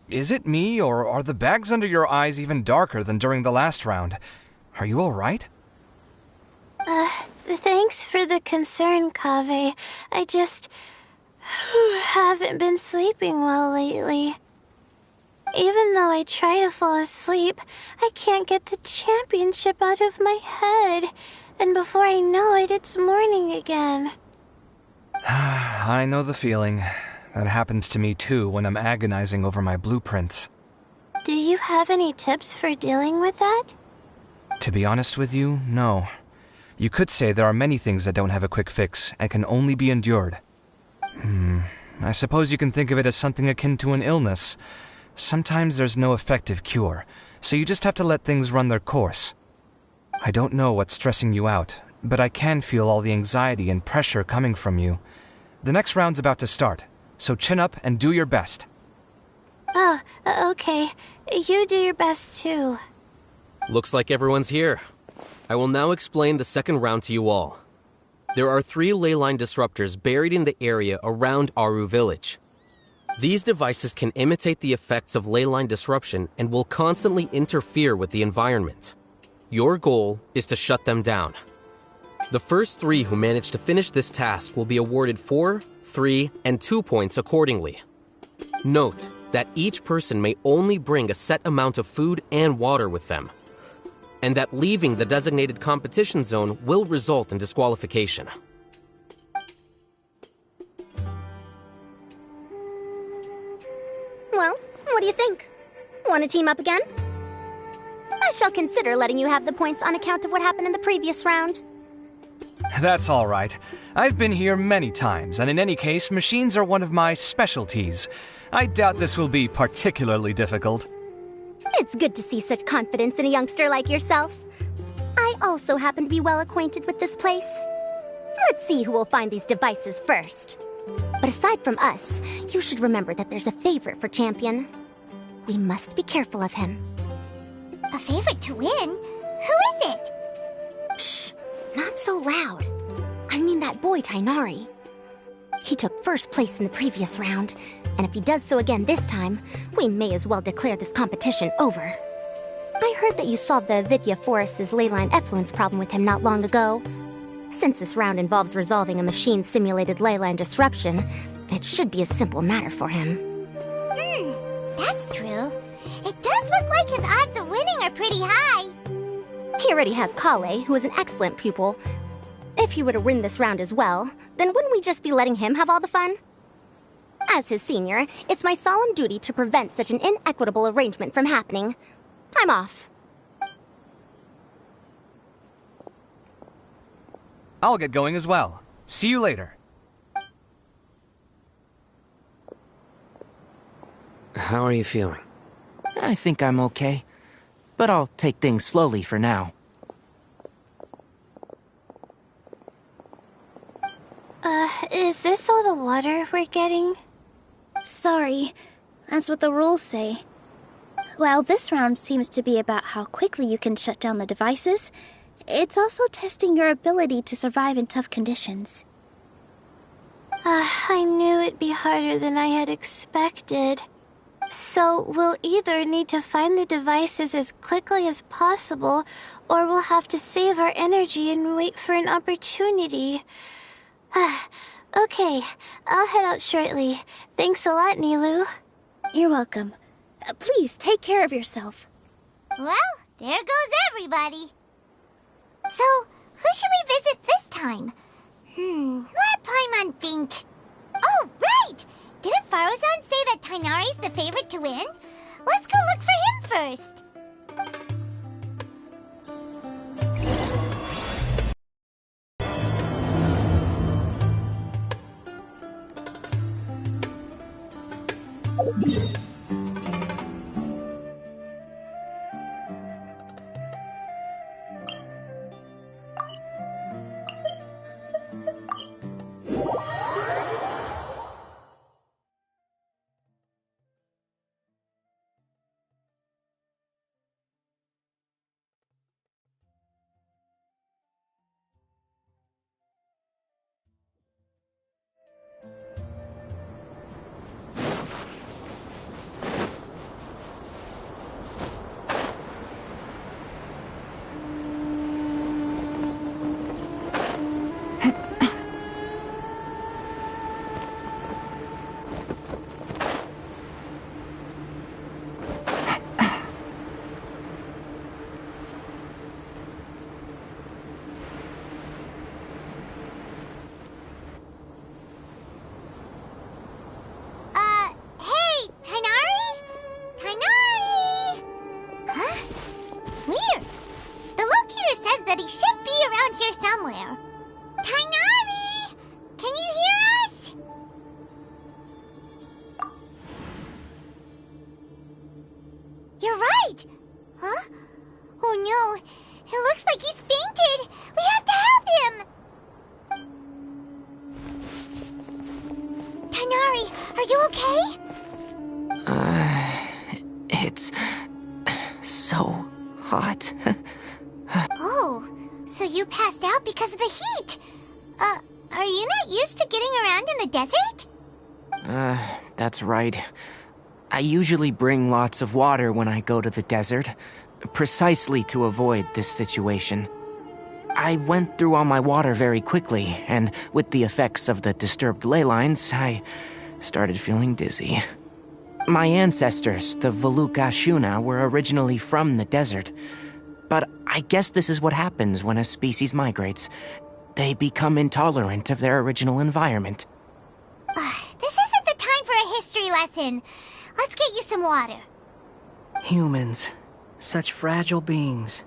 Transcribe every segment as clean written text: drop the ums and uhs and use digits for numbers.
Is it me, or are the bags under your eyes even darker than during the last round? Are you alright? Thanks for the concern, Kaveh. I just haven't been sleeping well lately. Even though I try to fall asleep, I can't get the championship out of my head. And before I know it, it's morning again. I know the feeling. That happens to me too when I'm agonizing over my blueprints. Do you have any tips for dealing with that? To be honest with you, no. You could say there are many things that don't have a quick fix and can only be endured. I suppose you can think of it as something akin to an illness. Sometimes there's no effective cure, so you just have to let things run their course. I don't know what's stressing you out, but I can feel all the anxiety and pressure coming from you. The next round's about to start, so chin up and do your best. Oh, okay. You do your best too. Looks like everyone's here. I will now explain the second round to you all. There are 3 ley line disruptors buried in the area around Aru Village. These devices can imitate the effects of ley line disruption and will constantly interfere with the environment. Your goal is to shut them down. The first 3 who manage to finish this task will be awarded 4, 3, and 2 points accordingly. Note that each person may only bring a set amount of food and water with them, and that leaving the designated competition zone will result in disqualification. Well, what do you think? Want to team up again? I shall consider letting you have the points on account of what happened in the previous round. That's all right. I've been here many times, and in any case, machines are one of my specialties. I doubt this will be particularly difficult. It's good to see such confidence in a youngster like yourself. I also happen to be well acquainted with this place. Let's see who will find these devices first. But aside from us, you should remember that there's a favorite for Champion. We must be careful of him. A favorite to win? Who is it? Shh! Not so loud. I mean that boy Tainari. He took first place in the previous round, and if he does so again this time, we may as well declare this competition over. I heard that you solved the Avidya Forest's leyline effluence problem with him not long ago. Since this round involves resolving a machine-simulated leyline disruption, it should be a simple matter for him. That's true. It does look like his odds of winning are pretty high. He already has Kale, who is an excellent pupil. If he were to win this round as well, then wouldn't we just be letting him have all the fun? As his senior, it's my solemn duty to prevent such an inequitable arrangement from happening. I'm off. I'll get going as well. See you later. How are you feeling? I think I'm okay, but I'll take things slowly for now. Is this all the water we're getting? Sorry, that's what the rules say. While this round seems to be about how quickly you can shut down the devices, it's also testing your ability to survive in tough conditions. I knew it'd be harder than I had expected. So we'll either need to find the devices as quickly as possible, or we'll have to save our energy and wait for an opportunity. Okay, I'll head out shortly. Thanks a lot, Nilu. You're welcome. Please take care of yourself. Well, there goes everybody. So, who should we visit this time? Let Paimon think. Oh, right! Didn't Faruzan say that Tainari's the favorite to win? Let's go look for him first. that he should be around here somewhere. Tighnari! Can you hear us? You're right! Huh? Oh no, it looks like he's fainted! We have to help him! Tighnari, are you okay? It's so hot. Oh, so you passed out because of the heat. Are you not used to getting around in the desert? That's right. I usually bring lots of water when I go to the desert, precisely to avoid this situation. I went through all my water very quickly, and with the effects of the disturbed ley lines, I started feeling dizzy. My ancestors, the Volukashuna, were originally from the desert. But I guess this is what happens when a species migrates. They become intolerant of their original environment. This isn't the time for a history lesson. Let's get you some water. Humans. Such fragile beings.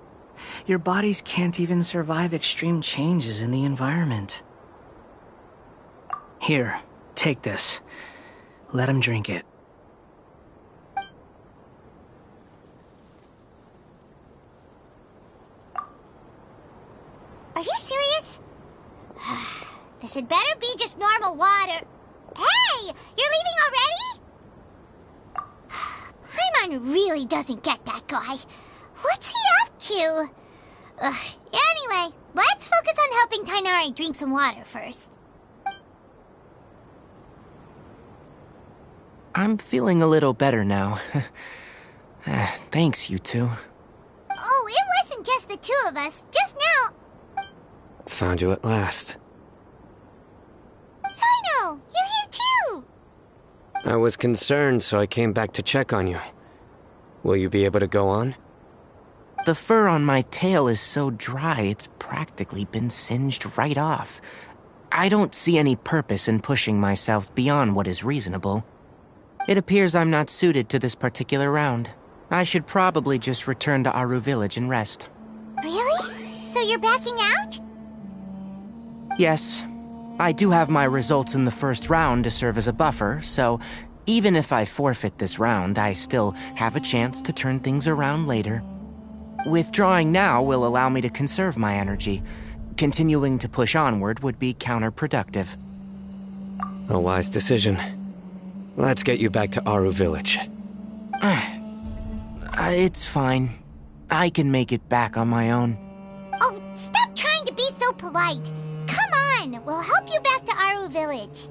Your bodies can't even survive extreme changes in the environment. Here, take this. Let him drink it. Are you serious? This had better be just normal water. Hey! You're leaving already? Paimon really doesn't get that guy. What's he up to? Anyway, let's focus on helping Tighnari drink some water first. I'm feeling a little better now. Thanks, you two. Oh, it wasn't just the two of us. Just now... Found you at last. Sino, you're here too! I was concerned, so I came back to check on you. Will you be able to go on? The fur on my tail is so dry, it's practically been singed right off. I don't see any purpose in pushing myself beyond what is reasonable. It appears I'm not suited to this particular round. I should probably just return to Aru Village and rest. Really? So you're backing out? Yes. I do have my results in the first round to serve as a buffer, so even if I forfeit this round, I still have a chance to turn things around later. Withdrawing now will allow me to conserve my energy. Continuing to push onward would be counterproductive. A wise decision. Let's get you back to Aru Village. It's fine. I can make it back on my own. Oh, stop trying to be so polite. Come on, we'll help you back to Aru Village.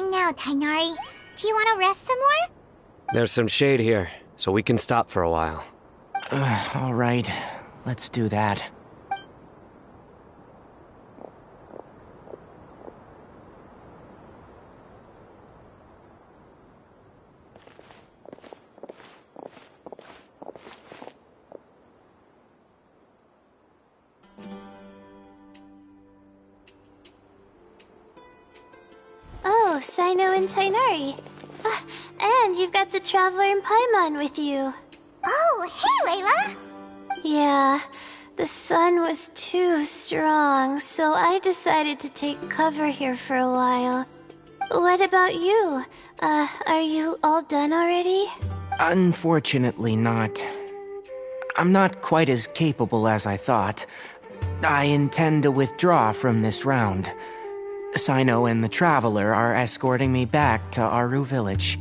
doing now, Tainari? Do you want to rest some more? There's some shade here, so we can stop for a while. All right, let's do that. Oh, Sino and Tainari. And you've got the Traveler and Paimon with you. Oh, hey, Layla! Yeah, the sun was too strong, so I decided to take cover here for a while. What about you? Are you all done already? Unfortunately not. I'm not quite as capable as I thought. I intend to withdraw from this round. Sino and the Traveler are escorting me back to Aru Village.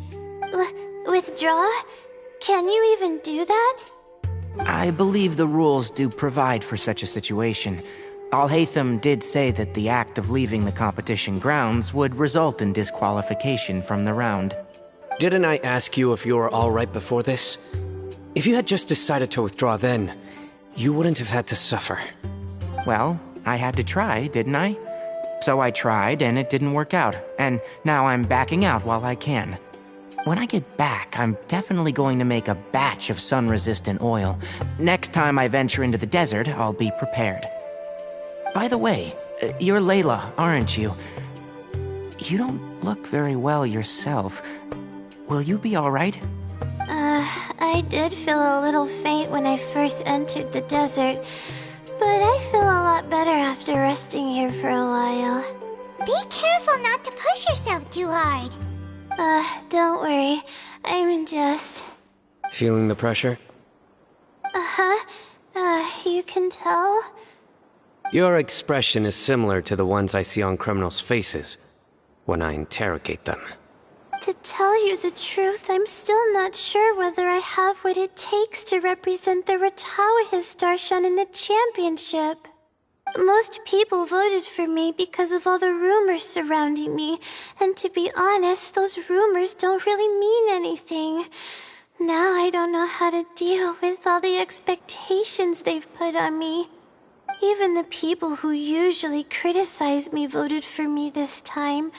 Withdraw? Can you even do that? I believe the rules do provide for such a situation. Alhaitham did say that the act of leaving the competition grounds would result in disqualification from the round. Didn't I ask you if you were alright before this? If you had just decided to withdraw then, you wouldn't have had to suffer. Well, I had to try, didn't I? So I tried, and it didn't work out, and now I'm backing out while I can. When I get back, I'm definitely going to make a batch of sun-resistant oil. Next time I venture into the desert, I'll be prepared. By the way, you're Layla, aren't you? You don't look very well yourself. Will you be alright? I did feel a little faint when I first entered the desert, but I feel a lot better after resting here for a while. Be careful not to push yourself too hard. Don't worry. I'm just... Feeling the pressure? You can tell? Your expression is similar to the ones I see on criminals' faces when I interrogate them. To tell you the truth, I'm still not sure whether I have what it takes to represent the Ratawa Starshan in the championship. Most people voted for me because of all the rumors surrounding me, and to be honest, those rumors don't really mean anything. Now I don't know how to deal with all the expectations they've put on me. Even the people who usually criticize me voted for me this time.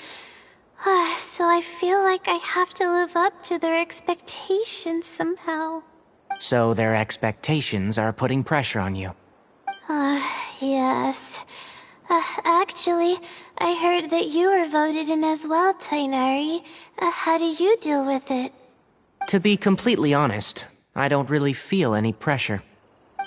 So I feel like I have to live up to their expectations somehow. So their expectations are putting pressure on you. Yes. Actually, I heard that you were voted in as well, Tainari. How do you deal with it? To be completely honest, I don't really feel any pressure.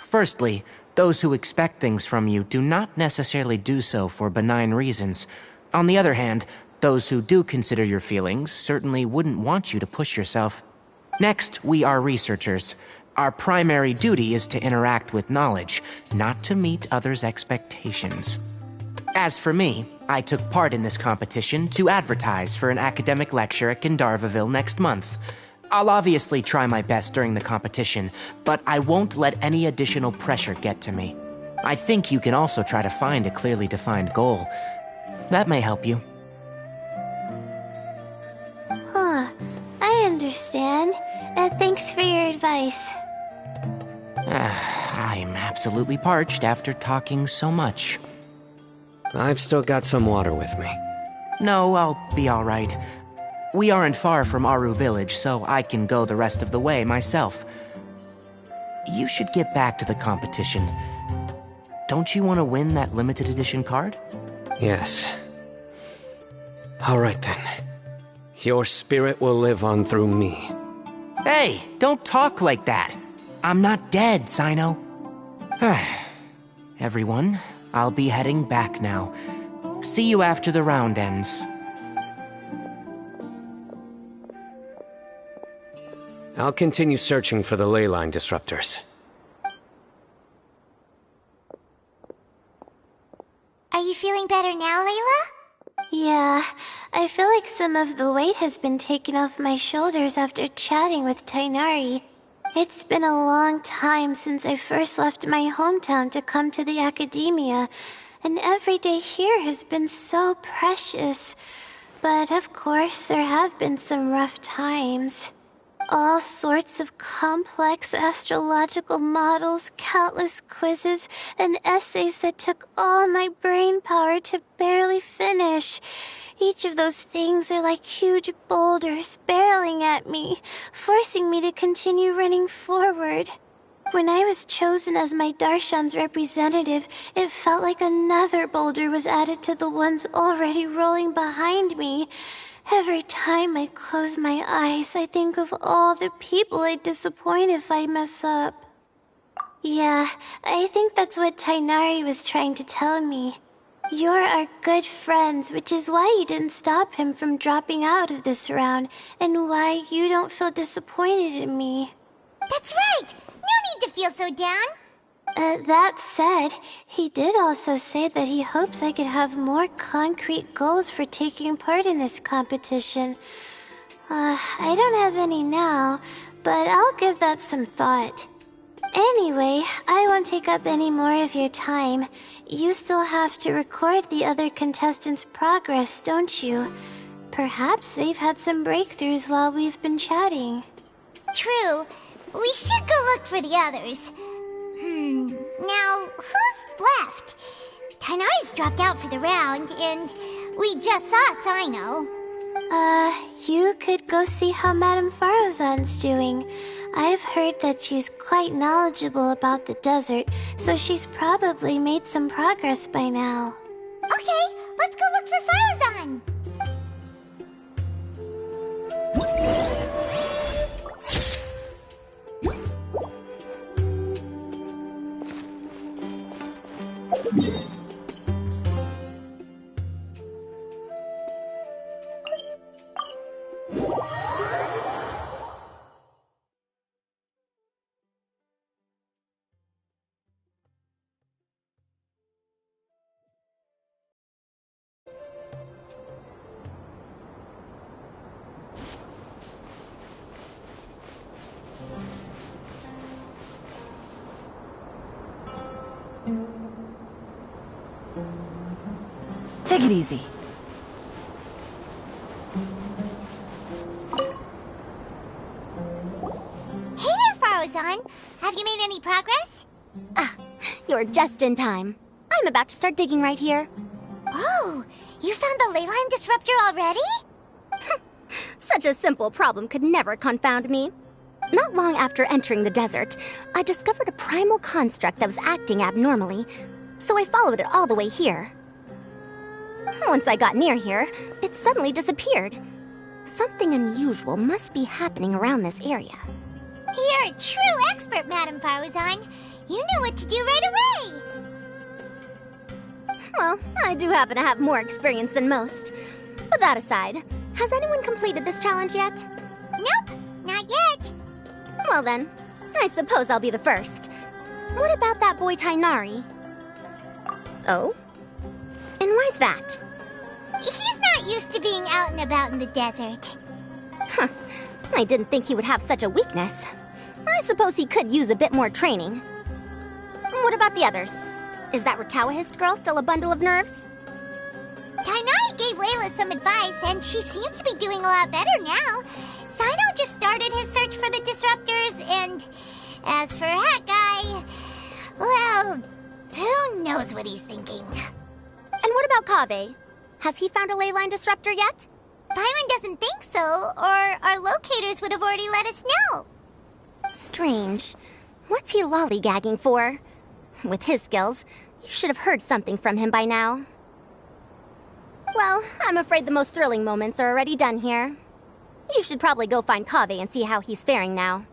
Firstly, those who expect things from you do not necessarily do so for benign reasons. On the other hand, those who do consider your feelings certainly wouldn't want you to push yourself. Next, we are researchers. Our primary duty is to interact with knowledge, not to meet others' expectations. As for me, I took part in this competition to advertise for an academic lecture at Gandharvaville next month. I'll obviously try my best during the competition, but I won't let any additional pressure get to me. I think you can also try to find a clearly defined goal. That may help you. I understand. Thanks for your advice. I'm absolutely parched after talking so much. I've still got some water with me. No, I'll be alright. We aren't far from Aru Village, so I can go the rest of the way myself. You should get back to the competition. Don't you want to win that limited edition card? Yes. Alright then. Your spirit will live on through me. Hey, don't talk like that. I'm not dead, Sino. Everyone, I'll be heading back now. See you after the round ends. I'll continue searching for the ley line disruptors. Are you feeling better now, Layla? Yeah, I feel like some of the weight has been taken off my shoulders after chatting with Tainari. It's been a long time since I first left my hometown to come to the academia, and every day here has been so precious. But of course, there have been some rough times. All sorts of complex astrological models, countless quizzes, and essays that took all my brain power to barely finish. Each of those things are like huge boulders barreling at me, forcing me to continue running forward. When I was chosen as my Darshan's representative, it felt like another boulder was added to the ones already rolling behind me. Every time I close my eyes, I think of all the people I'd disappoint if I mess up. Yeah, I think that's what Tainari was trying to tell me. You're our good friends, which is why you didn't stop him from dropping out of this round, and why you don't feel disappointed in me. That's right! No need to feel so down! That said, he did also say that he hopes I could have more concrete goals for taking part in this competition. I don't have any now, but I'll give that some thought. Anyway, I won't take up any more of your time. You still have to record the other contestants' progress, don't you? Perhaps they've had some breakthroughs while we've been chatting. True. We should go look for the others. Now, who's left? Tainari's dropped out for the round, and we just saw Sino. You could go see how Madame Farozan's doing. I've heard that she's quite knowledgeable about the desert, so she's probably made some progress by now. Okay, let's go look for Farozan. Take it easy. Hey there, Farozan. Have you made any progress? You're just in time. I'm about to start digging right here. Oh, you found the leyline disruptor already? Such a simple problem could never confound me. Not long after entering the desert, I discovered a primal construct that was acting abnormally, so I followed it all the way here. Once I got near here, it suddenly disappeared. Something unusual must be happening around this area. You're a true expert, Madame Farozan. You knew what to do right away. Well, I do happen to have more experience than most. But that aside, has anyone completed this challenge yet? Nope, not yet. Well then, I suppose I'll be the first. What about that boy Tainari? Oh? And why's that? He's not used to being out and about in the desert. Huh. I didn't think he would have such a weakness. I suppose he could use a bit more training. What about the others? Is that Ratawahist girl still a bundle of nerves? Tainari gave Layla some advice, and she seems to be doing a lot better now. Sino just started his search for the disruptors, and as for Hat Guy, well, who knows what he's thinking. And what about Kaveh? Has he found a leyline disruptor yet? Byron doesn't think so, or our locators would have already let us know. Strange. What's he lollygagging for? With his skills, you should have heard something from him by now. Well, I'm afraid the most thrilling moments are already done here. You should probably go find Kaveh and see how he's faring now.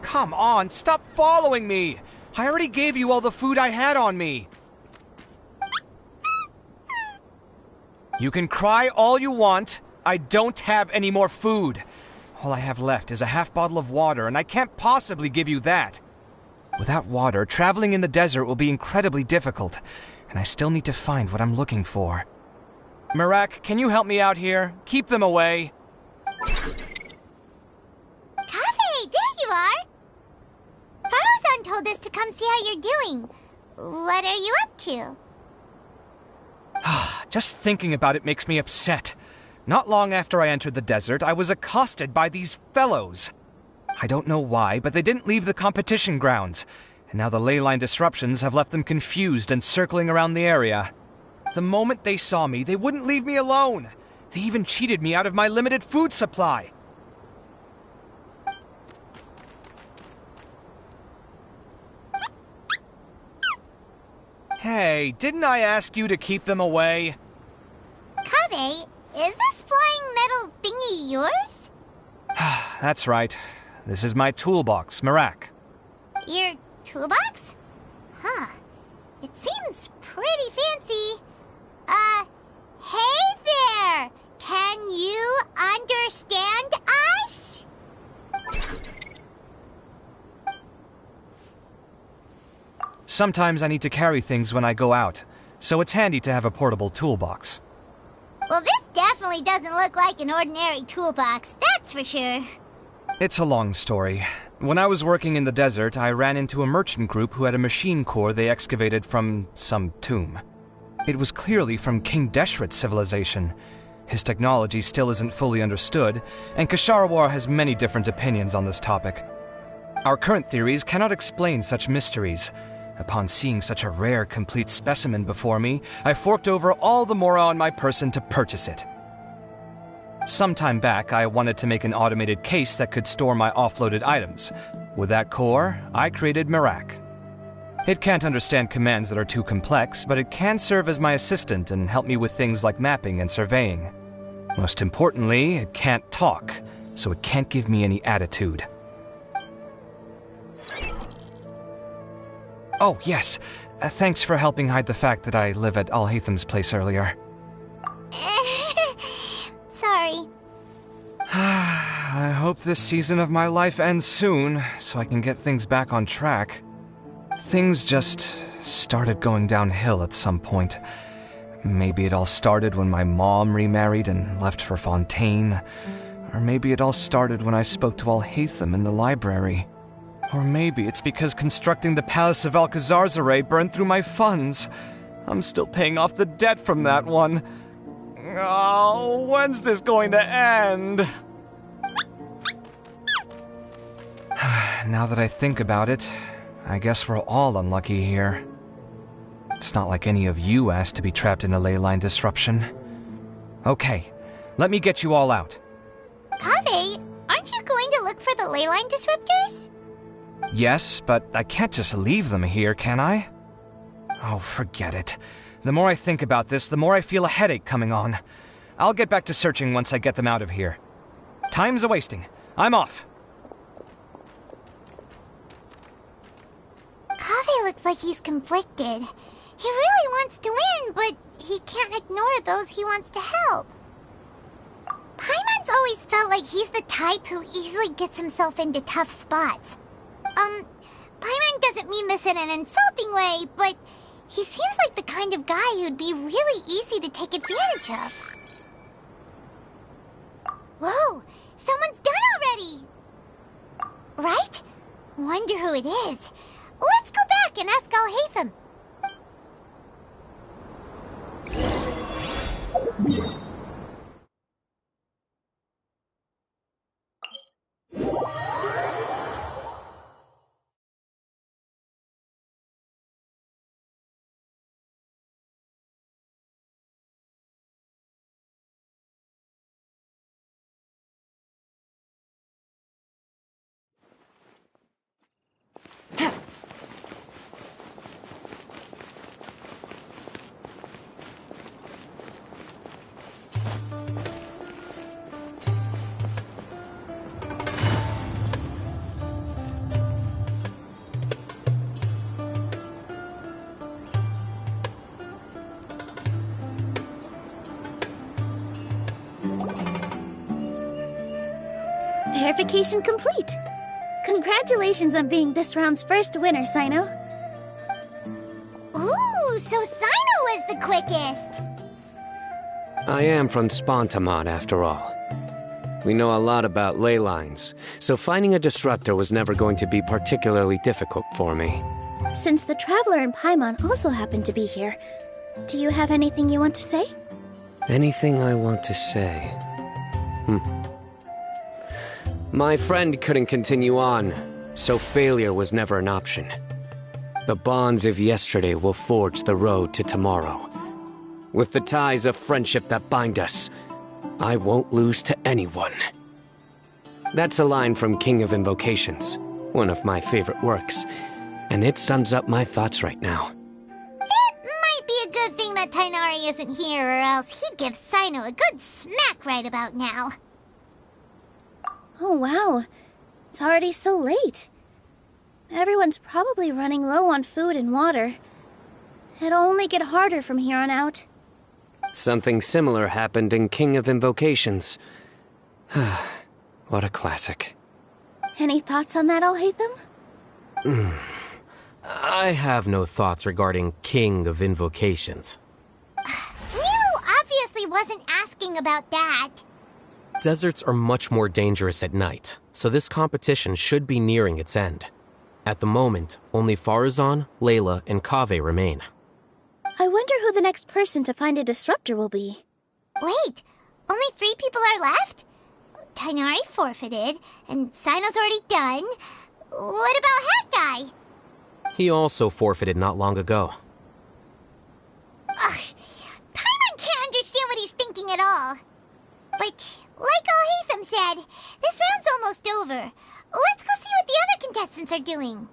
Come on, stop following me! I already gave you all the food I had on me. You can cry all you want. I don't have any more food. All I have left is a half bottle of water, and I can't possibly give you that. Without water, traveling in the desert will be incredibly difficult, and I still need to find what I'm looking for. Marak, can you help me out here? Keep them away. Kaveh, there you are! Farozan told us to come see how you're doing. What are you up to? Just thinking about it makes me upset. Not long after I entered the desert, I was accosted by these fellows. I don't know why, but they didn't leave the competition grounds, and now the ley line disruptions have left them confused and circling around the area. The moment they saw me, they wouldn't leave me alone. They even cheated me out of my limited food supply. Hey, didn't I ask you to keep them away? Kaveh, is this flying metal thingy yours? That's right. This is my toolbox, Marak. Your toolbox? Huh. It seems pretty fancy. Hey there! Can you understand us? Sometimes I need to carry things when I go out, so it's handy to have a portable toolbox. Well, this definitely doesn't look like an ordinary toolbox, that's for sure. It's a long story. When I was working in the desert, I ran into a merchant group who had a machine core they excavated from some tomb. It was clearly from King Deshret's civilization. His technology still isn't fully understood, and Kasharawar has many different opinions on this topic. Our current theories cannot explain such mysteries. Upon seeing such a rare, complete specimen before me, I forked over all the mora on my person to purchase it. Some time back, I wanted to make an automated case that could store my offloaded items. With that core, I created Marak. It can't understand commands that are too complex, but it can serve as my assistant and help me with things like mapping and surveying. Most importantly, it can't talk, so it can't give me any attitude. Oh, yes. Thanks for helping hide the fact that I live at Alhatham's place earlier. Sorry. I hope this season of my life ends soon, so I can get things back on track. Things just started going downhill at some point. Maybe it all started when my mom remarried and left for Fontaine. Or maybe it all started when I spoke to Alhatham in the library. Or maybe it's because constructing the Palace of Alcazar's burned through my funds. I'm still paying off the debt from that one. Oh, when's this going to end? Now that I think about it, I guess we're all unlucky here. It's not like any of you asked to be trapped in a ley line disruption. Okay, let me get you all out. Kaveh, aren't you going to look for the ley line disruptors? Yes, but I can't just leave them here, can I? Oh, forget it. The more I think about this, the more I feel a headache coming on. I'll get back to searching once I get them out of here. Time's a-wasting. I'm off. Kaveh looks like he's conflicted. He really wants to win, but he can't ignore those he wants to help. Paimon's always felt like he's the type who easily gets himself into tough spots. Paimon doesn't mean this in an insulting way, but he seems like the kind of guy who'd be really easy to take advantage of. Whoa! Someone's done already! Right? Wonder who it is. Let's go back and ask Alhatham. Verification complete. Congratulations on being this round's first winner, Sino. Ooh, so Sino was the quickest. I am from Spontamod, after all. We know a lot about ley lines, so finding a disruptor was never going to be particularly difficult for me. Since the Traveler and Paimon also happen to be here, do you have anything you want to say? Anything I want to say? My friend couldn't continue on, so failure was never an option. The bonds of yesterday will forge the road to tomorrow. With the ties of friendship that bind us, I won't lose to anyone. That's a line from King of Invocations, one of my favorite works, and it sums up my thoughts right now. It might be a good thing that Tainari isn't here, or else he'd give Sino a good smack right about now. Oh wow, it's already so late. Everyone's probably running low on food and water. It'll only get harder from here on out. Something similar happened in King of Invocations. What a classic. Any thoughts on that, Alhaitham? I have no thoughts regarding King of Invocations. Nilo obviously wasn't asking about that. Deserts are much more dangerous at night, so this competition should be nearing its end. At the moment, only Farazan, Layla, and Kaveh remain. I wonder who the next person to find a disruptor will be. Wait, only 3 people are left? Tainari forfeited, and Sino's already done. What about Hat Guy? He also forfeited not long ago. Ugh, Paimon can't understand what he's thinking at all. But, like Alhaitham said, this round's almost over. Let's go see what the other contestants are doing.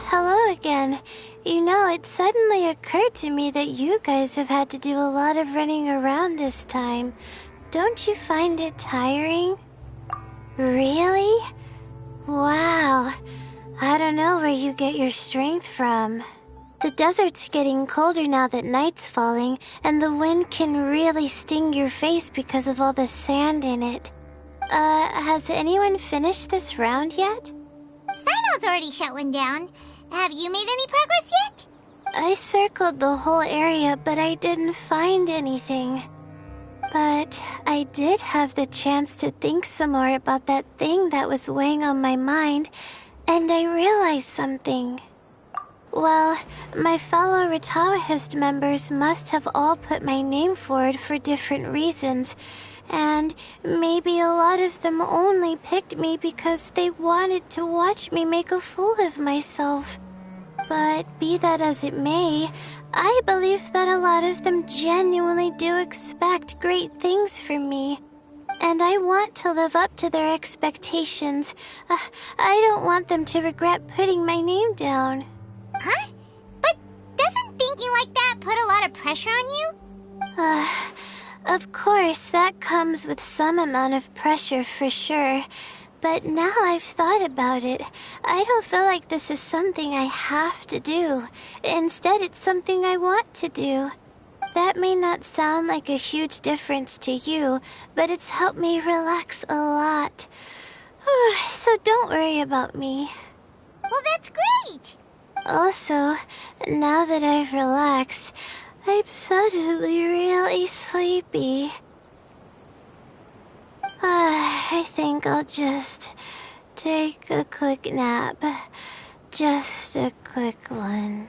Hello again. You know, it suddenly occurred to me that you guys have had to do a lot of running around this time. Don't you find it tiring? Really? Wow. I don't know where you get your strength from. The desert's getting colder now that night's falling, and the wind can really sting your face because of all the sand in it. Has anyone finished this round yet? Sino's already shut one down. Have you made any progress yet? I circled the whole area, but I didn't find anything. But I did have the chance to think some more about that thing that was weighing on my mind, and I realized something. Well, my fellow Retawahist members must have all put my name forward for different reasons, and maybe a lot of them only picked me because they wanted to watch me make a fool of myself. But be that as it may, I believe that a lot of them genuinely do expect great things from me. And I want to live up to their expectations. I don't want them to regret putting my name down. Huh? But doesn't thinking like that put a lot of pressure on you? Of course, that comes with some amount of pressure for sure. But now I've thought about it, I don't feel like this is something I have to do. Instead, it's something I want to do. That may not sound like a huge difference to you, but it's helped me relax a lot. So don't worry about me. Well, that's great! Also, now that I've relaxed, I'm suddenly really sleepy. I think I'll just take a quick nap. Just a quick one.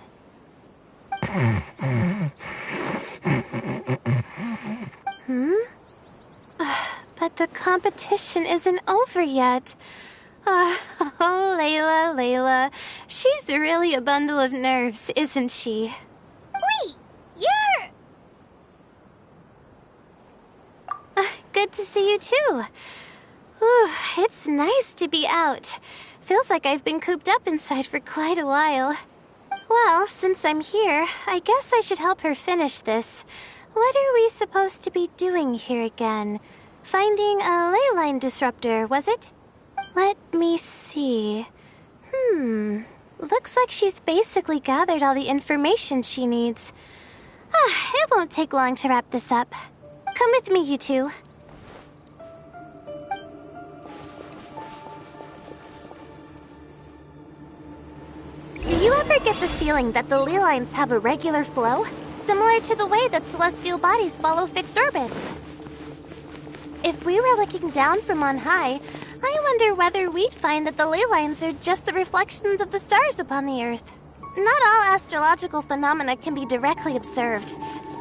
But the competition isn't over yet. Oh, Layla. She's really a bundle of nerves, isn't she? Wait, you're... Good to see you too. Ooh, it's nice to be out. Feels like I've been cooped up inside for quite a while. Well, since I'm here, I guess I should help her finish this. What are we supposed to be doing here again? Finding a ley line disruptor, was it? Let me see. Looks like she's basically gathered all the information she needs. It won't take long to wrap this up. Come with me, you two. Do you ever get the feeling that the ley lines have a regular flow? Similar to the way that celestial bodies follow fixed orbits. If we were looking down from on high, I wonder whether we'd find that the ley lines are just the reflections of the stars upon the Earth. Not all astrological phenomena can be directly observed.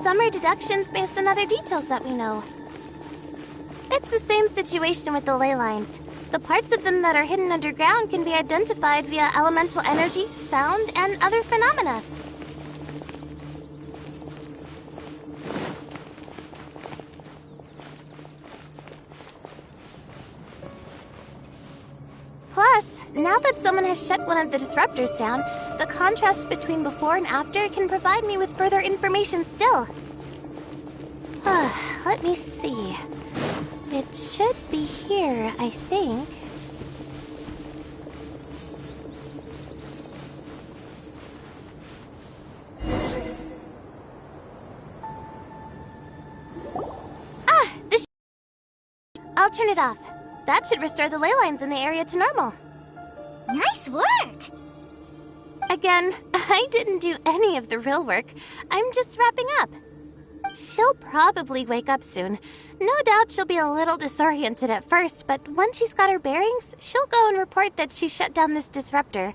Some are deductions based on other details that we know. It's the same situation with the ley lines. The parts of them that are hidden underground can be identified via elemental energy, sound, and other phenomena. Plus, now that someone has shut one of the disruptors down, the contrast between before and after can provide me with further information still. Let me see. It should be here, I think. I'll turn it off. That should restore the ley lines in the area to normal. Nice work! Again, I didn't do any of the real work. I'm just wrapping up. She'll probably wake up soon. No doubt she'll be a little disoriented at first, but once she's got her bearings, she'll go and report that she shut down this disruptor.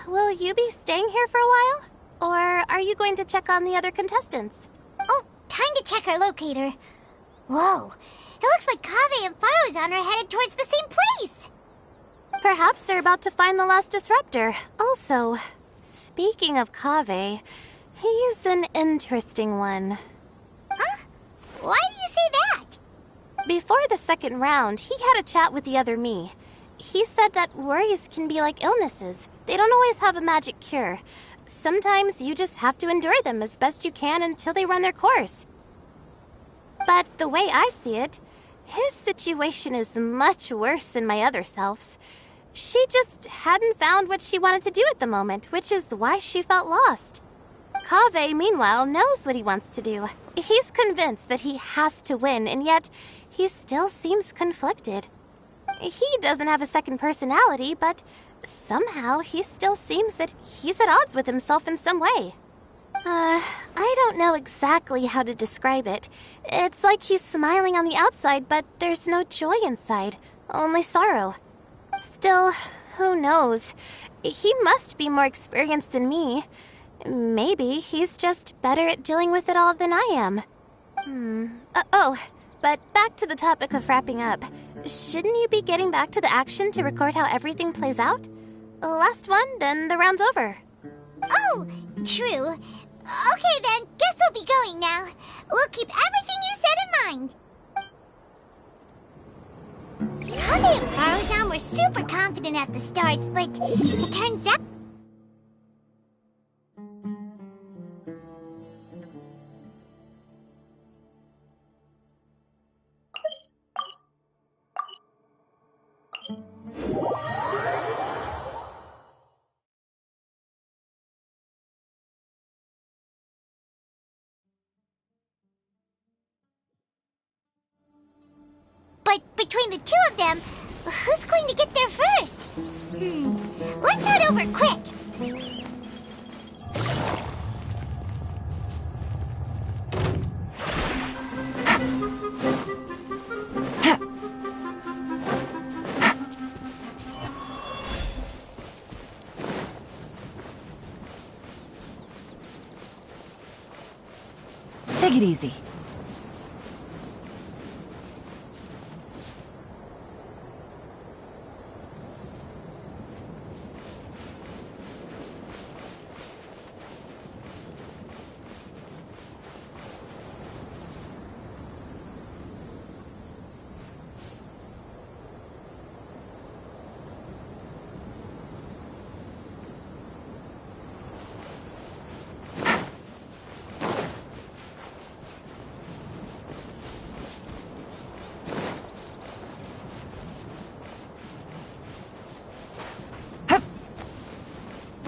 Will you be staying here for a while? Or are you going to check on the other contestants? Oh, time to check our locator. Whoa, it looks like Kaveh and Farozan are headed towards the same place. Perhaps they're about to find the last disruptor. Also, speaking of Kaveh, he's an interesting one. Huh? Why do you say that? Before the second round, he had a chat with the other me. He said that worries can be like illnesses. They don't always have a magic cure. Sometimes you just have to endure them as best you can until they run their course. But the way I see it, his situation is much worse than my other self's. She just hadn't found what she wanted to do at the moment, which is why she felt lost. Kaveh, meanwhile, knows what he wants to do. He's convinced that he has to win, and yet he still seems conflicted. He doesn't have a second personality, but somehow he still seems that he's at odds with himself in some way. I don't know exactly how to describe it. It's like he's smiling on the outside, but there's no joy inside, only sorrow. Still, who knows? He must be more experienced than me. Maybe he's just better at dealing with it all than I am. But back to the topic of wrapping up. Shouldn't you be getting back to the action to record how everything plays out? Last one, then the round's over. Oh, true. Okay then, guess we'll be going now. We'll keep everything you said in mind. Kaveh and Farozan were super confident at the start, but it turns out... But between the two of them, who's going to get there first? Let's head over quick. Take it easy.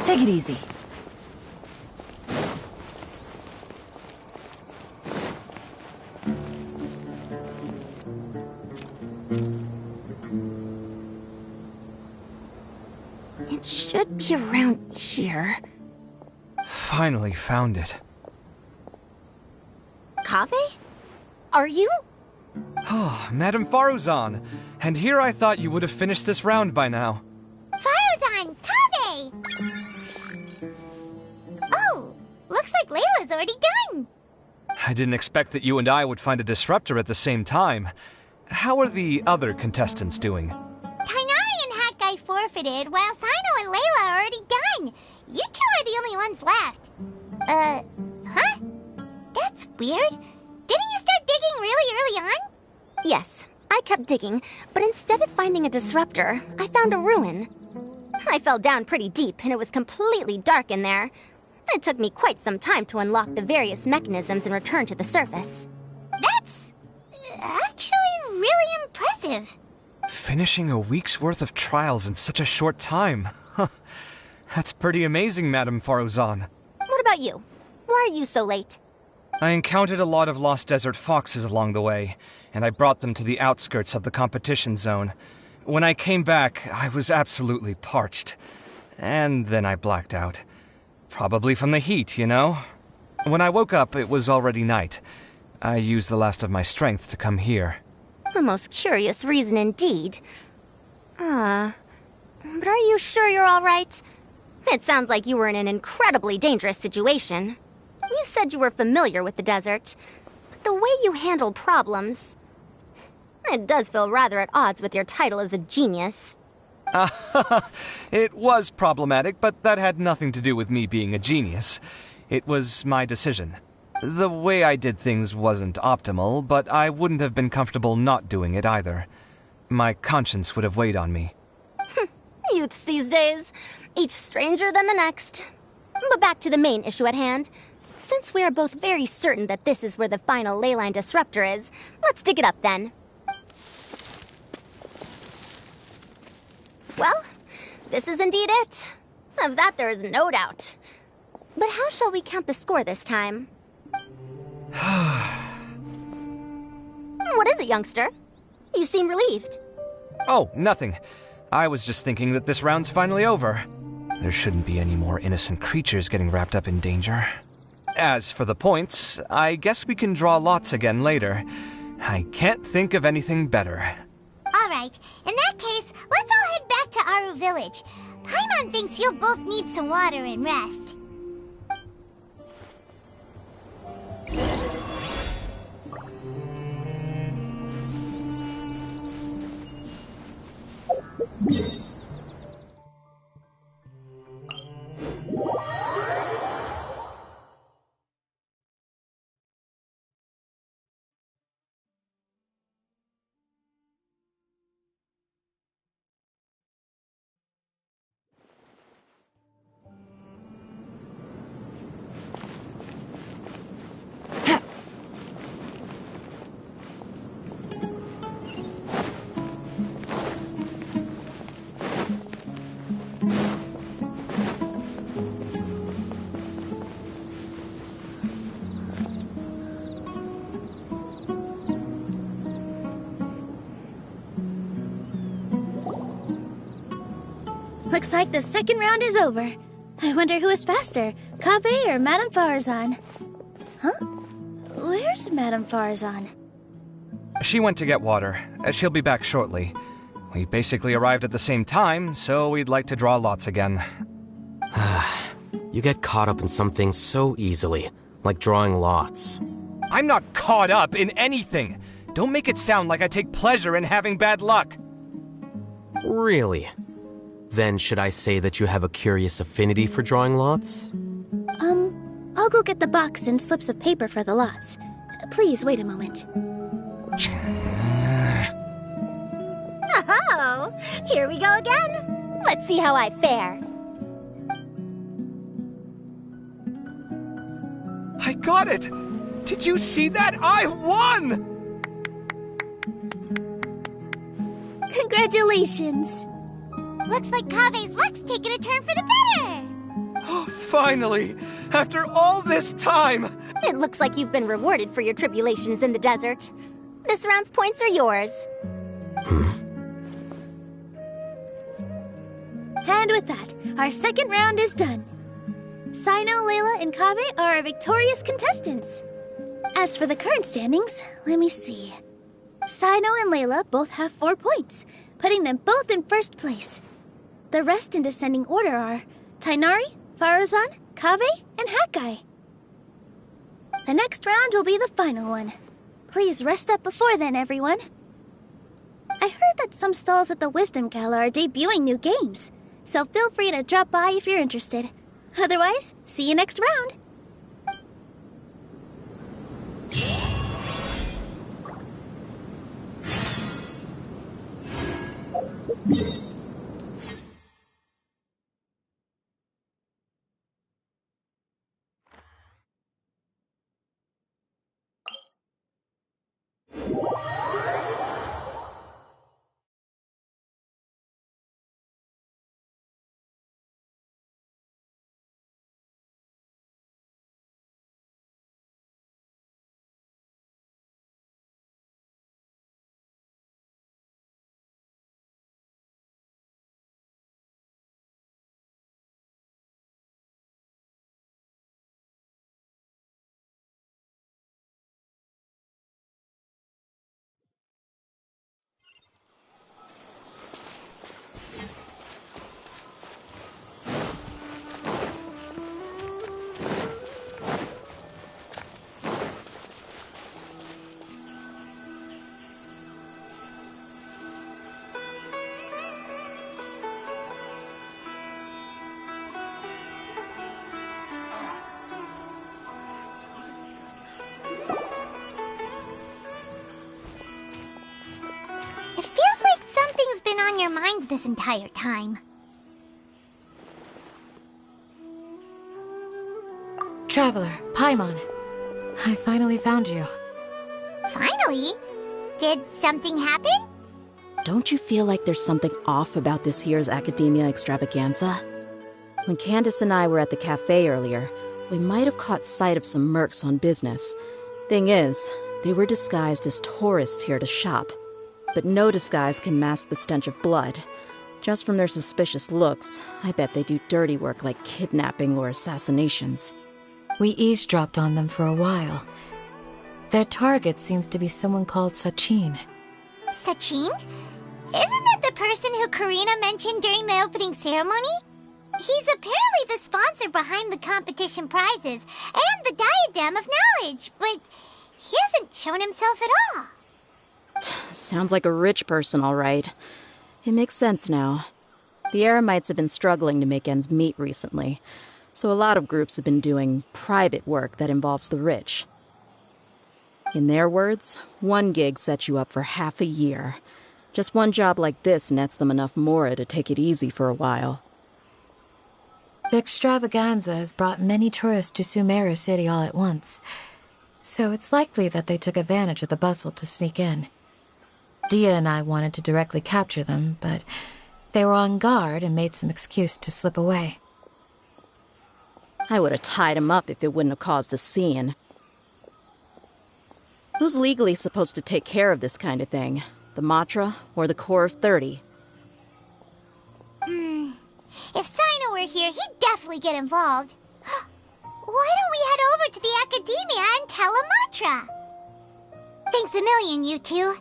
Take it easy. It should be around here. Finally found it. Kaveh? Are you? Oh, Madame Faruzan. And here I thought you would have finished this round by now. Faruzan, Kaveh! Oh, looks like Layla's already done. I didn't expect that you and I would find a disruptor at the same time. How are the other contestants doing? Tainari and Hat Guy forfeited, while Sino and Layla are already done. You two are the only ones left. Huh? That's weird. Didn't you start digging really early on? Yes, I kept digging, but instead of finding a disruptor, I found a ruin. I fell down pretty deep, and it was completely dark in there. It took me quite some time to unlock the various mechanisms and return to the surface. That's actually really impressive. Finishing a week's worth of trials in such a short time. Huh. That's pretty amazing, Madame Faruzan. What about you? Why are you so late? I encountered a lot of lost desert foxes along the way, and I brought them to the outskirts of the competition zone. When I came back, I was absolutely parched. And then I blacked out. Probably from the heat, you know? When I woke up, it was already night. I used the last of my strength to come here. A most curious reason indeed. But are you sure you're all right? It sounds like you were in an incredibly dangerous situation. You said you were familiar with the desert, but the way you handle problems... It does feel rather at odds with your title as a genius. It was problematic, but that had nothing to do with me being a genius. It was my decision. The way I did things wasn't optimal, but I wouldn't have been comfortable not doing it either. My conscience would have weighed on me. Youths these days, each stranger than the next. But back to the main issue at hand. Since we are both very certain that this is where the final leyline disruptor is, let's dig it up then. Well, this is indeed it. Of that there is no doubt. But how shall we count the score this time? What is it, youngster? You seem relieved. Oh, nothing. I was just thinking that this round's finally over. There shouldn't be any more innocent creatures getting wrapped up in danger. As for the points, I guess we can draw lots again later. I can't think of anything better. Alright, in that case, let's all head back to Aru Village. Paimon thinks you'll both need some water and rest. Looks like the second round is over. I wonder who is faster, Kaveh or Madame Faruzan? Huh? Where's Madame Faruzan? She went to get water. She'll be back shortly. We basically arrived at the same time, so we'd like to draw lots again. You get caught up in some things so easily, like drawing lots. I'm not caught up in anything. Don't make it sound like I take pleasure in having bad luck. Really? Then should I say that you have a curious affinity for drawing lots? I'll go get the box and slips of paper for the lots. Please wait a moment. Oh, here we go again. Let's see how I fare. I got it! Did you see that? I won! Congratulations! Looks like Kave's luck's taking a turn for the better. Oh, finally! After all this time! It looks like you've been rewarded for your tribulations in the desert. This round's points are yours. And with that, our second round is done. Sino, Layla, and Kaveh are our victorious contestants. As for the current standings, let me see. Sino and Layla both have 4 points, putting them both in first place. The rest in descending order are Tainari, Faruzan, Kaveh, and Hakai. The next round will be the final one. Please rest up before then, everyone. I heard that some stalls at the Wisdom Gala are debuting new games, so feel free to drop by if you're interested. Otherwise, see you next round. It feels like something's been on your mind this entire time. Traveler, Paimon. I finally found you. Finally? Did something happen? Don't you feel like there's something off about this year's Academia Extravaganza? When Candace and I were at the cafe earlier, we might have caught sight of some mercs on business. Thing is, they were disguised as tourists here to shop. But no disguise can mask the stench of blood. Just from their suspicious looks, I bet they do dirty work like kidnapping or assassinations. We eavesdropped on them for a while. Their target seems to be someone called Sachin. Sachin? Isn't that the person who Karina mentioned during the opening ceremony? He's apparently the sponsor behind the competition prizes and the Diadem of Knowledge, but he hasn't shown himself at all. Sounds like a rich person, all right. It makes sense now. The Eremites have been struggling to make ends meet recently, so a lot of groups have been doing private work that involves the rich. In their words, one gig sets you up for half a year. Just one job like this nets them enough mora to take it easy for a while. The extravaganza has brought many tourists to Sumeru City all at once, so it's likely that they took advantage of the bustle to sneak in. Dia and I wanted to directly capture them, but they were on guard and made some excuse to slip away. I would have tied him up if it wouldn't have caused a scene. Who's legally supposed to take care of this kind of thing? The Matra or the Corps of 30? If Sino were here, he'd definitely get involved. Why don't we head over to the Academia and tell Amatra? Thanks a million, you two.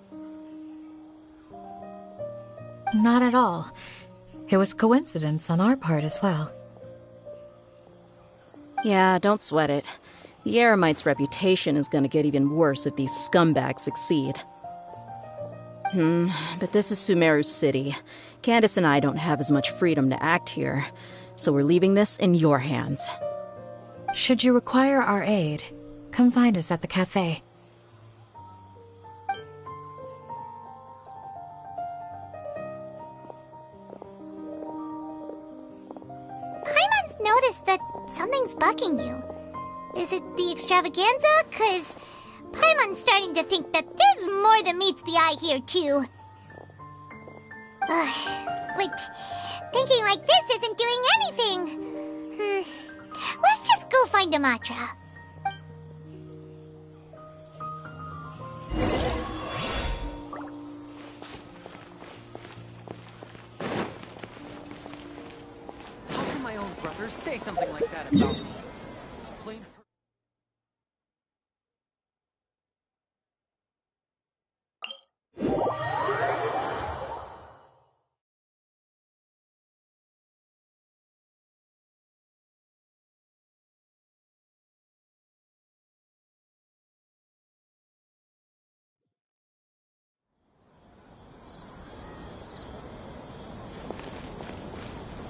Not at all. It was coincidence on our part as well. Yeah, don't sweat it. The Eremite's reputation is gonna get even worse if these scumbags succeed. But this is Sumeru City. Candace and I don't have as much freedom to act here, so we're leaving this in your hands. Should you require our aid, come find us at the cafe. Paimon's noticed that something's bugging you. Is it the extravaganza? 'Cause Paimon's starting to think that there's more than meets the eye here, too. Wait, thinking like this isn't doing anything. Let's just go find Amatra. How can my own brother say something like that about me? It's plain.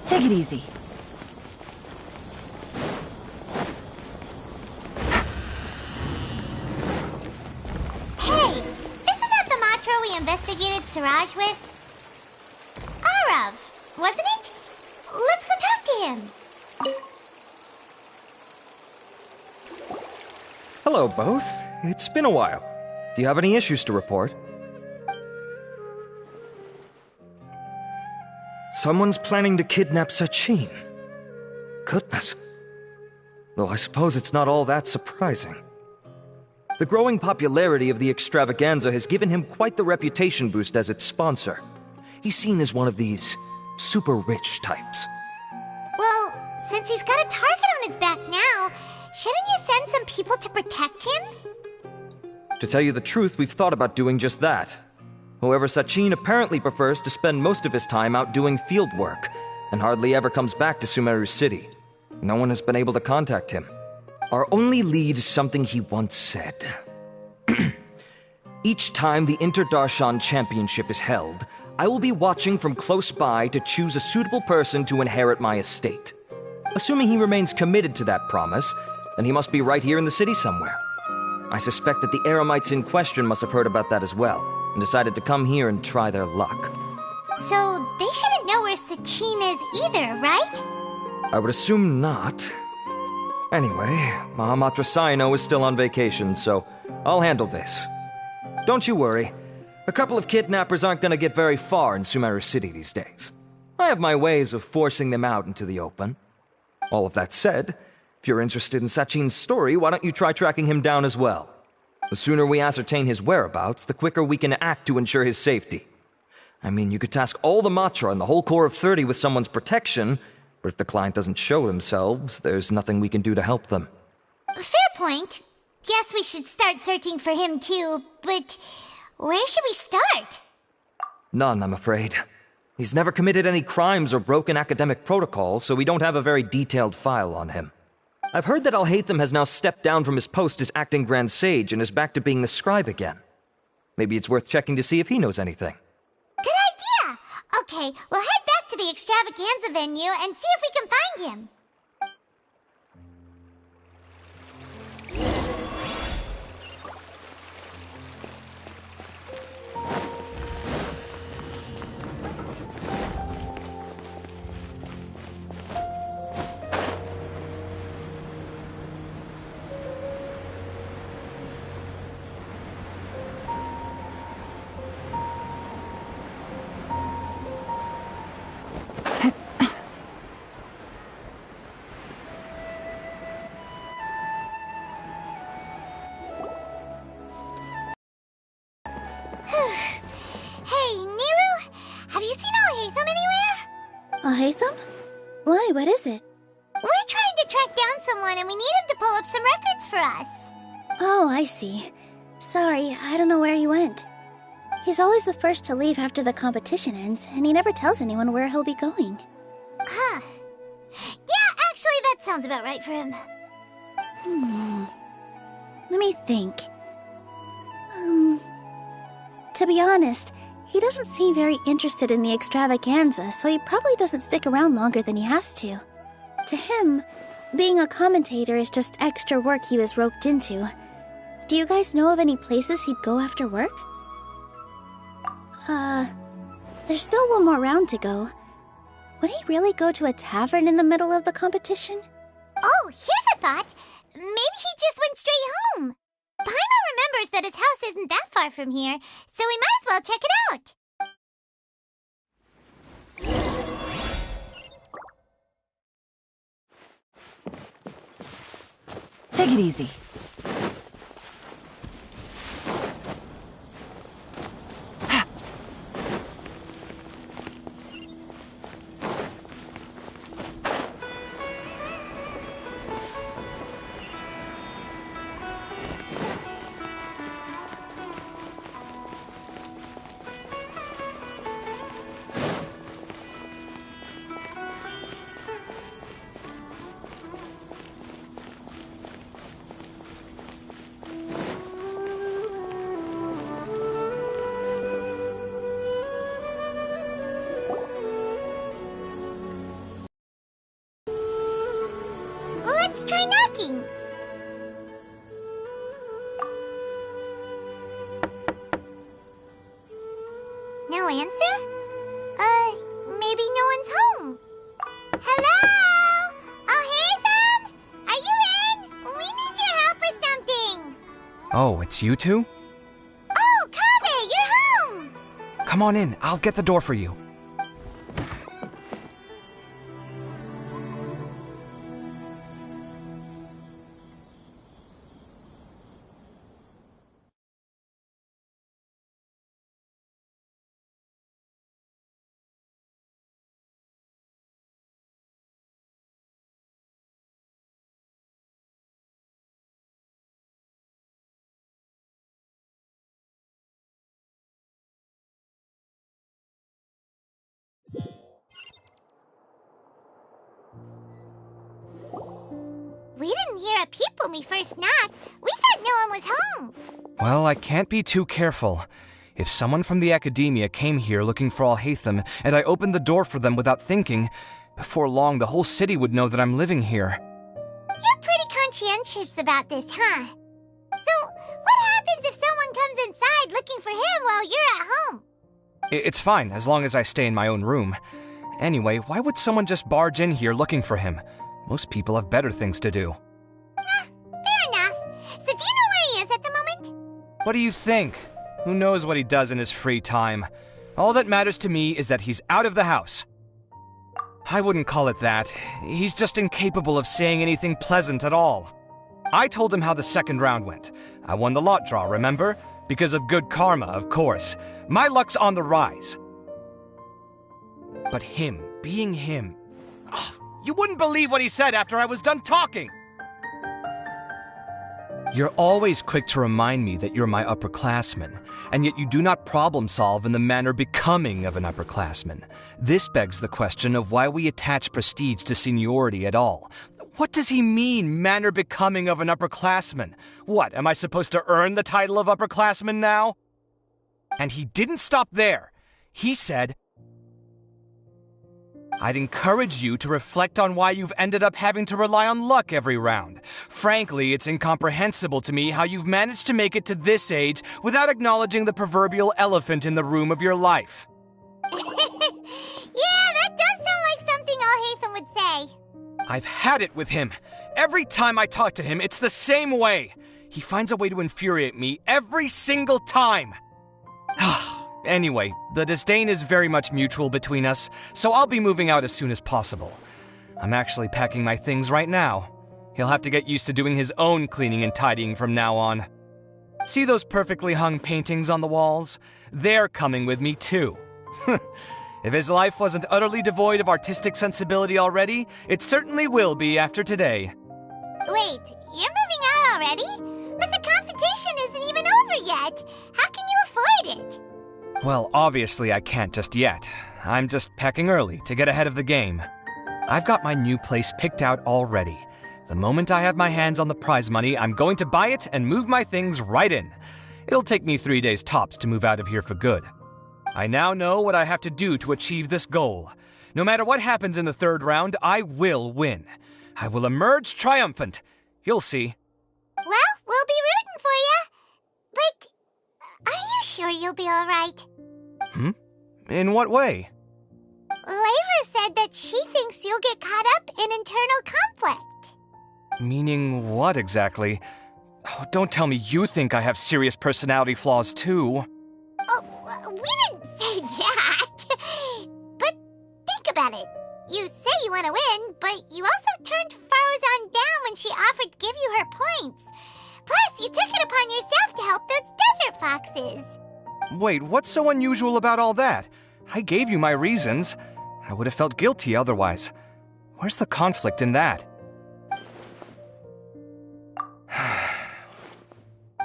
Take it easy. Hey, isn't that the Matra we investigated Siraj with? Arav, wasn't it? Let's go talk to him. Hello, both. It's been a while. Do you have any issues to report? Someone's planning to kidnap Sachin. Goodness. Though I suppose it's not all that surprising. The growing popularity of the extravaganza has given him quite the reputation boost as its sponsor. He's seen as one of these super rich types. Well, since he's got a target on his back now, shouldn't you send some people to protect him? To tell you the truth, we've thought about doing just that. However, Sachin apparently prefers to spend most of his time out doing field work, and hardly ever comes back to Sumeru City. No one has been able to contact him. Our only lead is something he once said. Each time the Inter-Darshan Championship is held, I will be watching from close by to choose a suitable person to inherit my estate. Assuming he remains committed to that promise, then he must be right here in the city somewhere. I suspect that the Eremites in question must have heard about that as well, and decided to come here and try their luck. So they shouldn't know where Sachin is either, right? I would assume not. Anyway, Mahamatra Saino is still on vacation, so I'll handle this. Don't you worry. A couple of kidnappers aren't going to get very far in Sumeru City these days. I have my ways of forcing them out into the open. All of that said, if you're interested in Sachin's story, why don't you try tracking him down as well? The sooner we ascertain his whereabouts, the quicker we can act to ensure his safety. I mean, you could task all the Matra and the whole Corps of 30 with someone's protection, but if the client doesn't show themselves, there's nothing we can do to help them. Fair point. Guess we should start searching for him too, but where should we start? None, I'm afraid. He's never committed any crimes or broken academic protocol, so we don't have a very detailed file on him. I've heard that Alhaitham has now stepped down from his post as acting Grand Sage and is back to being the scribe again. Maybe it's worth checking to see if he knows anything. Good idea! Okay, we'll head back to the extravaganza venue and see if we can find him. Alhaitham? Why, what is it? We're trying to track down someone and we need him to pull up some records for us. Oh, I see. Sorry, I don't know where he went. He's always the first to leave after the competition ends, and he never tells anyone where he'll be going. Huh. Yeah, actually, that sounds about right for him. Let me think. To be honest, he doesn't seem very interested in the extravaganza, so he probably doesn't stick around longer than he has to. To him, being a commentator is just extra work he was roped into. Do you guys know of any places he'd go after work? There's still one more round to go. Would he really go to a tavern in the middle of the competition? Oh, here's a thought. Maybe he just went straight home. Paimon remembers that his house isn't that far from here, so we might as well check it out. Take it easy. Let's try knocking. No answer? Maybe no one's home. Hello? Oh, hey, Ethan? Are you in? We need your help with something. Oh, it's you two? Oh, Kaveh, you're home. Come on in, I'll get the door for you. We didn't hear a peep when we first knocked. We thought no one was home. Well, I can't be too careful. If someone from the academia came here looking for Alhaitham, and I opened the door for them without thinking, before long the whole city would know that I'm living here. You're pretty conscientious about this, huh? So, what happens if someone comes inside looking for him while you're at home? It's fine, as long as I stay in my own room. Anyway, why would someone just barge in here looking for him? Most people have better things to do. Fair enough. So do you know where he is at the moment? What do you think? Who knows what he does in his free time? All that matters to me is that he's out of the house. I wouldn't call it that. He's just incapable of saying anything pleasant at all. I told him how the second round went. I won the lot draw, remember? Because of good karma, of course. My luck's on the rise. But him, being him... Oh, you wouldn't believe what he said after I was done talking! You're always quick to remind me that you're my upperclassman, and yet you do not problem solve in the manner becoming of an upperclassman. This begs the question of why we attach prestige to seniority at all. What does he mean, manner becoming of an upperclassman? What, am I supposed to earn the title of upperclassman now? And he didn't stop there. He said, I'd encourage you to reflect on why you've ended up having to rely on luck every round. Frankly, it's incomprehensible to me how you've managed to make it to this age without acknowledging the proverbial elephant in the room of your life. Yeah, that does sound like something Alhaitham would say. I've had it with him. Every time I talk to him, it's the same way. He finds a way to infuriate me every single time. Anyway, the disdain is very much mutual between us, so I'll be moving out as soon as possible. I'm actually packing my things right now. He'll have to get used to doing his own cleaning and tidying from now on. See those perfectly hung paintings on the walls? They're coming with me too. If his life wasn't utterly devoid of artistic sensibility already, it certainly will be after today. Wait, you're moving out already? But the competition isn't even over yet. How can you afford it? Well, obviously I can't just yet. I'm just packing early to get ahead of the game. I've got my new place picked out already. The moment I have my hands on the prize money, I'm going to buy it and move my things right in. It'll take me 3 days tops to move out of here for good. I now know what I have to do to achieve this goal. No matter what happens in the third round, I will win. I will emerge triumphant. You'll see. Well, we'll be rooting for you. But are you sure you'll be alright? In what way? Layla said that she thinks you'll get caught up in internal conflict. Meaning what exactly? Oh, don't tell me you think I have serious personality flaws too. Oh, we didn't say that. But think about it. You say you want to win, but you also turned Faruzan down when she offered to give you her points. Plus, you took it upon yourself to help those desert foxes. Wait, what's so unusual about all that? I gave you my reasons. I would have felt guilty otherwise. Where's the conflict in that?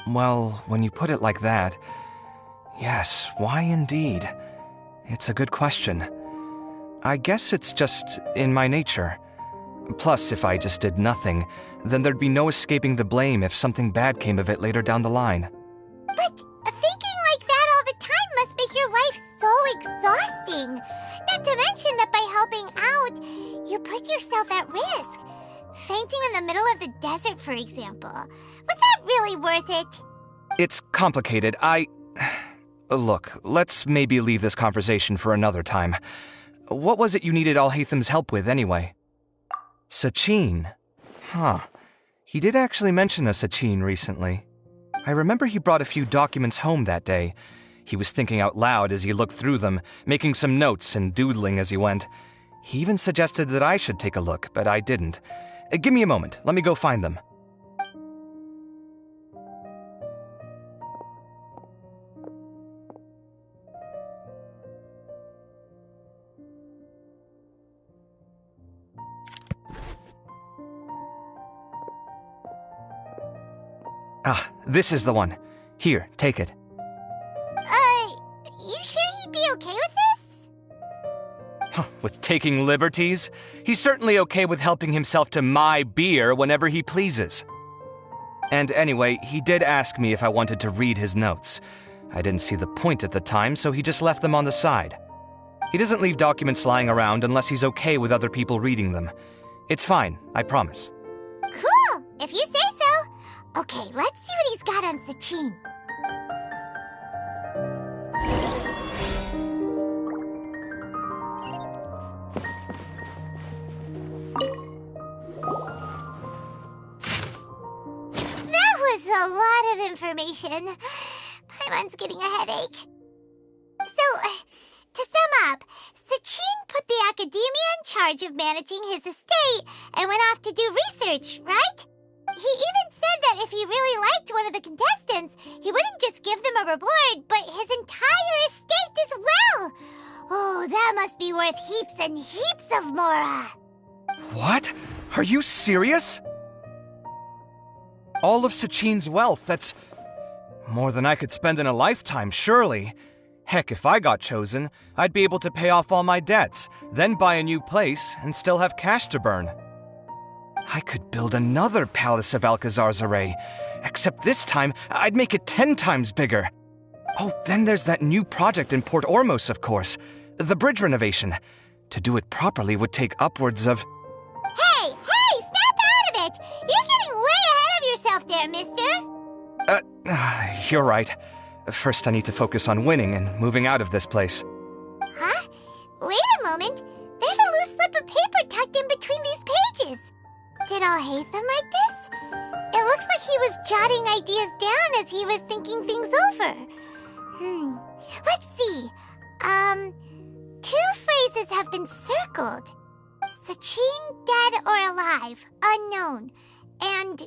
Well, when you put it like that, yes, why indeed? It's a good question. I guess it's just in my nature. Plus, if I just did nothing, then there'd be no escaping the blame if something bad came of it later down the line. But thinking like that all the time must make your life so exhausting. Not to mention that by helping out, you put yourself at risk. Fainting in the middle of the desert, for example. Was that really worth it? It's complicated. Look, let's maybe leave this conversation for another time. What was it you needed Alhaitham's help with, anyway? Sachin. Huh. He did actually mention a Sachin recently. I remember he brought a few documents home that day. He was thinking out loud as he looked through them, making some notes and doodling as he went. He even suggested that I should take a look, but I didn't. Give me a moment. Let me go find them. Ah, this is the one. Here, take it. You sure he'd be okay with this? With taking liberties? He's certainly okay with helping himself to my beer whenever he pleases. And anyway, he did ask me if I wanted to read his notes. I didn't see the point at the time, so he just left them on the side. He doesn't leave documents lying around unless he's okay with other people reading them. It's fine, I promise. Cool, if you say so. Okay, let's see what he's got on Sachin. That was a lot of information. Paimon's getting a headache. So, to sum up, Sachin put the academia in charge of managing his estate and went off to do research, right? He even said that if he really liked one of the contestants, he wouldn't just give them a reward, but his entire estate as well. Oh, that must be worth heaps and heaps of Mora. What? Are you serious? All of Sachin's wealth, that's more than I could spend in a lifetime, surely. Heck, if I got chosen, I'd be able to pay off all my debts, then buy a new place, and still have cash to burn. I could build another Palace of Alcazar's Array, except this time, I'd make it 10 times bigger. Oh, then there's that new project in Port Ormos, of course. The bridge renovation. To do it properly would take upwards of... Hey, snap out of it! You're getting way ahead of yourself there, mister. You're right. First, I need to focus on winning and moving out of this place. Huh? Wait a moment. There's a loose slip of paper tucked in between these pages. Did Alhaitham write this? It looks like he was jotting ideas down as he was thinking things over. Let's see. 2 phrases have been circled. Sachin, dead or alive, unknown. And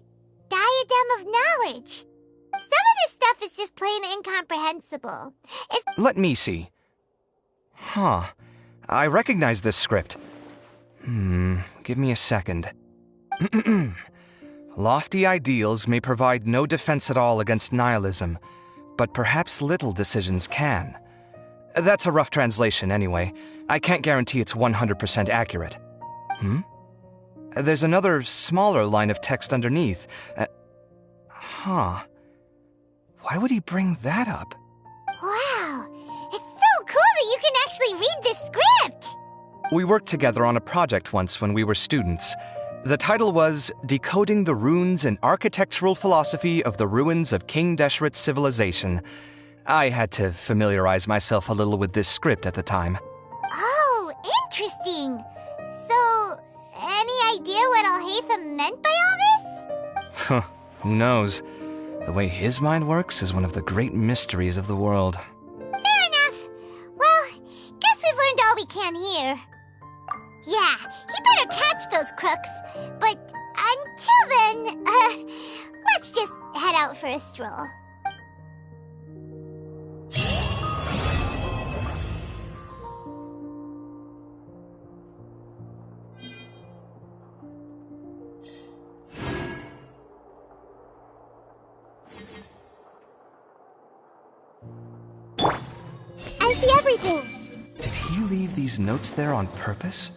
diadem of knowledge. Some of this stuff is just plain incomprehensible. Let me see. Huh. I recognize this script. Give me a second. Lofty ideals may provide no defense at all against nihilism, but perhaps little decisions can. That's a rough translation anyway. I can't guarantee it's 100% accurate. There's another smaller line of text underneath. Huh. Why would he bring that up? Wow, it's so cool that you can actually read this script! We worked together on a project once when we were students. The title was Decoding the Runes and Architectural Philosophy of the Ruins of King Deshret's Civilization. I had to familiarize myself a little with this script at the time. Oh, interesting. So, any idea what Alhaitham meant by all this? Who knows? The way his mind works is one of the great mysteries of the world. Fair enough. Well, guess we've learned all we can here. Yeah, he better catch those crooks. But until then, let's just head out for a stroll. I see everything. Did he leave these notes there on purpose?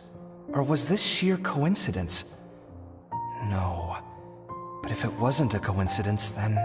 Or was this sheer coincidence? No. But if it wasn't a coincidence, then...